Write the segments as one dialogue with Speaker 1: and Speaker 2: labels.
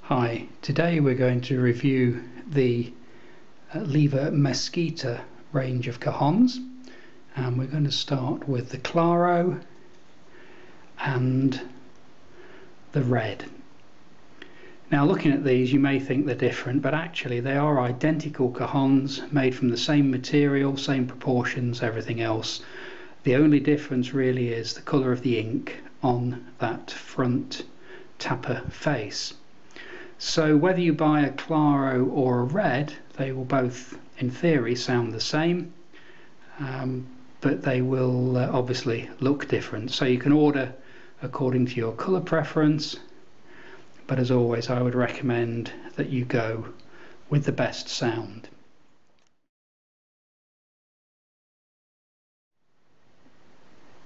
Speaker 1: Hi, today we're going to review the Leiva Mezquita range of Cajons, and we're going to start with the Claro and the Red. Now, looking at these you may think they're different, but actually they are identical Cajons made from the same material, same proportions, everything else. The only difference really is the colour of the ink on that front tapa face. So whether you buy a Claro or a Red, they will both in theory sound the same, but they will obviously look different. So you can order according to your colour preference, but as always I would recommend that you go with the best sound.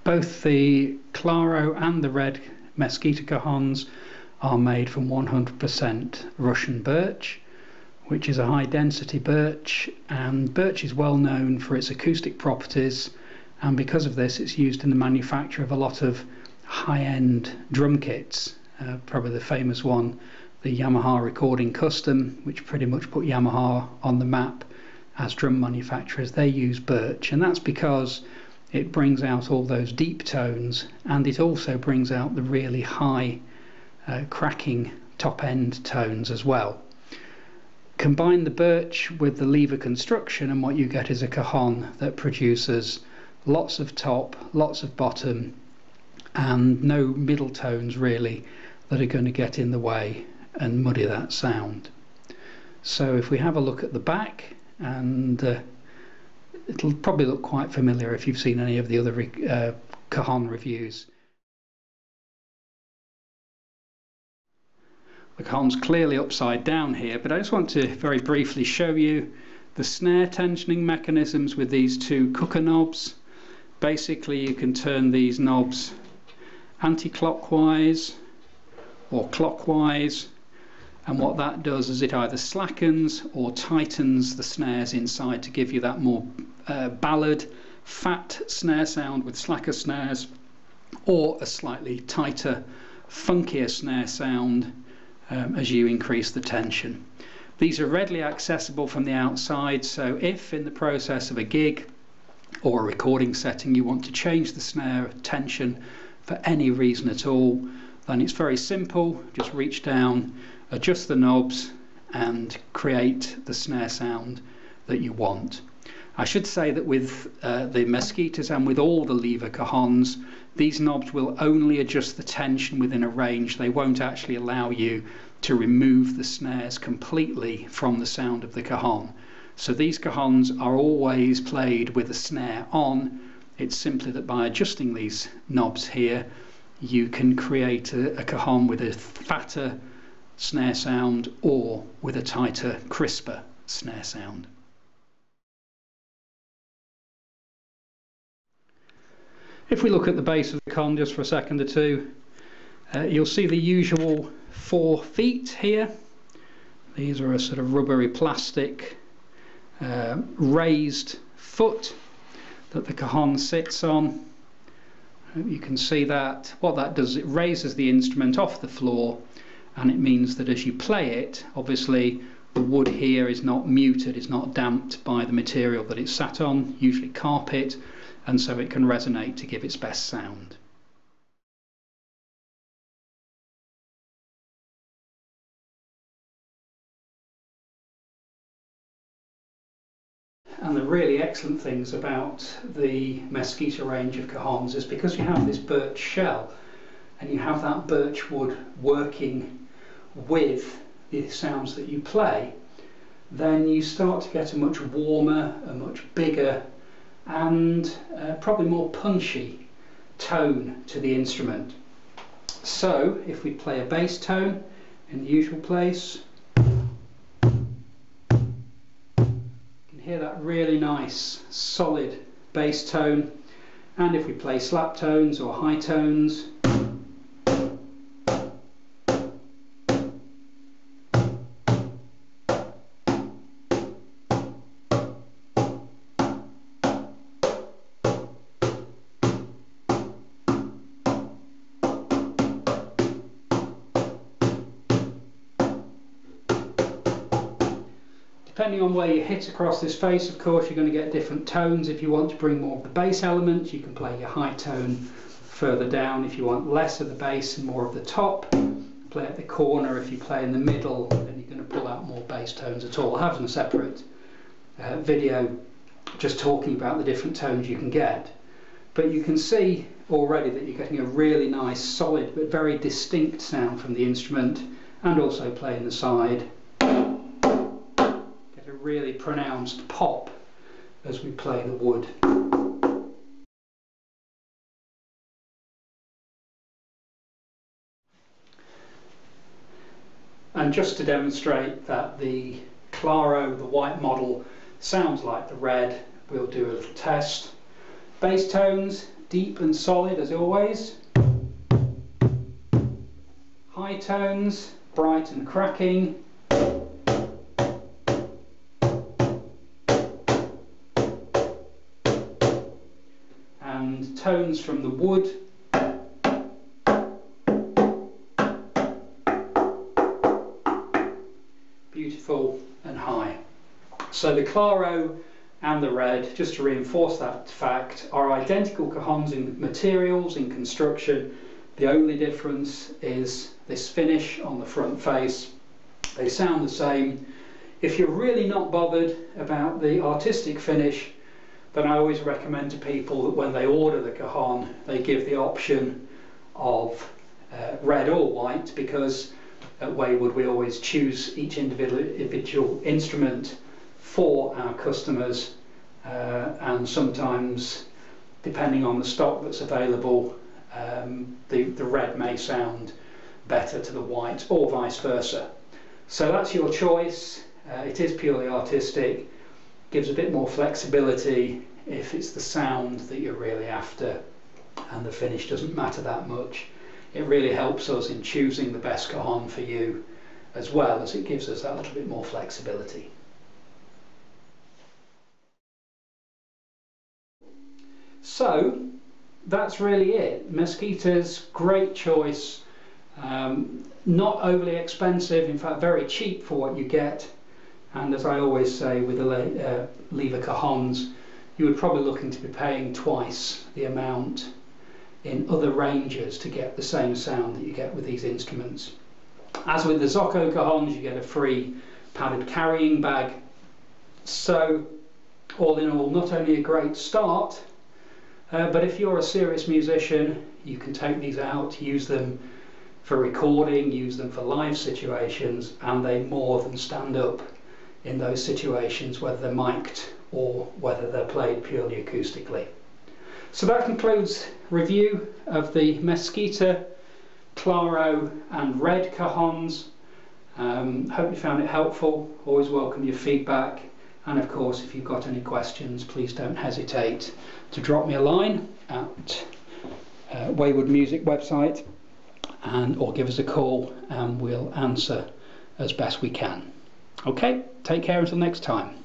Speaker 1: Both the Claro and the Red Mezquita Cajons are made from 100% Russian birch, which is a high density birch, and birch is well known for its acoustic properties, and because of this it's used in the manufacture of a lot of high-end drum kits. Probably the famous one, the Yamaha Recording Custom, which pretty much put Yamaha on the map as drum manufacturers. They use birch, and that's because it brings out all those deep tones, and it also brings out the really high cracking top end tones as well. Combine the birch with the Leiva construction and what you get is a cajon that produces lots of top, lots of bottom, and no middle tones really that are going to get in the way and muddy that sound. So if we have a look at the back, and it'll probably look quite familiar if you've seen any of the other cajon reviews. The cajon's clearly upside down here, but I just want to very briefly show you the snare tensioning mechanisms with these two cooker knobs. Basically you can turn these knobs anti-clockwise or clockwise, and what that does is it either slackens or tightens the snares inside to give you that more ballad, fat snare sound with slacker snares, or a slightly tighter, funkier snare sound as you increase the tension. These are readily accessible from the outside, so if in the process of a gig or a recording setting you want to change the snare tension for any reason at all, then it's very simple. Just reach down, adjust the knobs and create the snare sound that you want. I should say that with the Mezquitas and with all the Leiva Cajons, these knobs will only adjust the tension within a range. They won't actually allow you to remove the snares completely from the sound of the cajon. So these cajons are always played with a snare on. It's simply that by adjusting these knobs here you can create a cajon with a fatter snare sound or with a tighter, crisper snare sound. If we look at the base of the cajon just for a second or two, you'll see the usual 4 feet here. These are a sort of rubbery plastic raised foot that the cajon sits on. You can see that. What that does, it raises the instrument off the floor, and it means that as you play it, obviously the wood here is not muted, it's not damped by the material that it's sat on, usually carpet, and so it can resonate to give its best sound. And the really excellent things about the Mezquita range of cajons is because you have this birch shell and you have that birch wood working with the sounds that you play, then you start to get a much warmer, a much bigger and probably more punchy tone to the instrument. So if we play a bass tone in the usual place, hear that really nice solid bass tone, and if we play slap tones or high tones, Depending on where you hit across this face, of course, you're going to get different tones. If you want to bring more of the bass element, you can play your high tone further down. If you want less of the bass and more of the top, play at the corner. If you play in the middle, then you're going to pull out more bass tones at all. I have a separate video just talking about the different tones you can get. But you can see already that you're getting a really nice, solid, but very distinct sound from the instrument, and also playing the side. Get a really pronounced pop as we play the wood. And just to demonstrate that the Claro, the white model, sounds like the red, we'll do a little test. Bass tones, deep and solid as always. High tones, bright and cracking. And tones from the wood. Beautiful and high. So the Claro and the red, just to reinforce that fact, are identical Cajons in materials, in construction. The only difference is this finish on the front face. They sound the same. If you're really not bothered about the artistic finish, then I always recommend to people that when they order the Cajon, they give the option of red or white, because at Wayward we always choose each individual instrument for our customers, and sometimes, depending on the stock that's available, the red may sound better to the white, or vice versa. So that's your choice. It is purely artistic, gives a bit more flexibility if it's the sound that you're really after, and the finish doesn't matter that much. It really helps us in choosing the best Cajon for you, as well as it gives us that little bit more flexibility. So that's really it. Mezquita's great choice, not overly expensive, in fact very cheap for what you get, and as I always say with the Leiva Cajons, you would probably looking to be paying twice the amount in other ranges to get the same sound that you get with these instruments. As with the Zocco Cajons, you get a free padded carrying bag. So all in all, not only a great start, but if you're a serious musician, you can take these out, use them for recording, use them for live situations, and they more than stand up in those situations, whether they're mic'd or whether they're played purely acoustically. So that concludes review of the Mezquita Claro and Red Cajons. Hope you found it helpful. Always welcome your feedback, and of course if you've got any questions, please don't hesitate to drop me a line at Wayward Music website, or give us a call and we'll answer as best we can. Okay, take care until next time.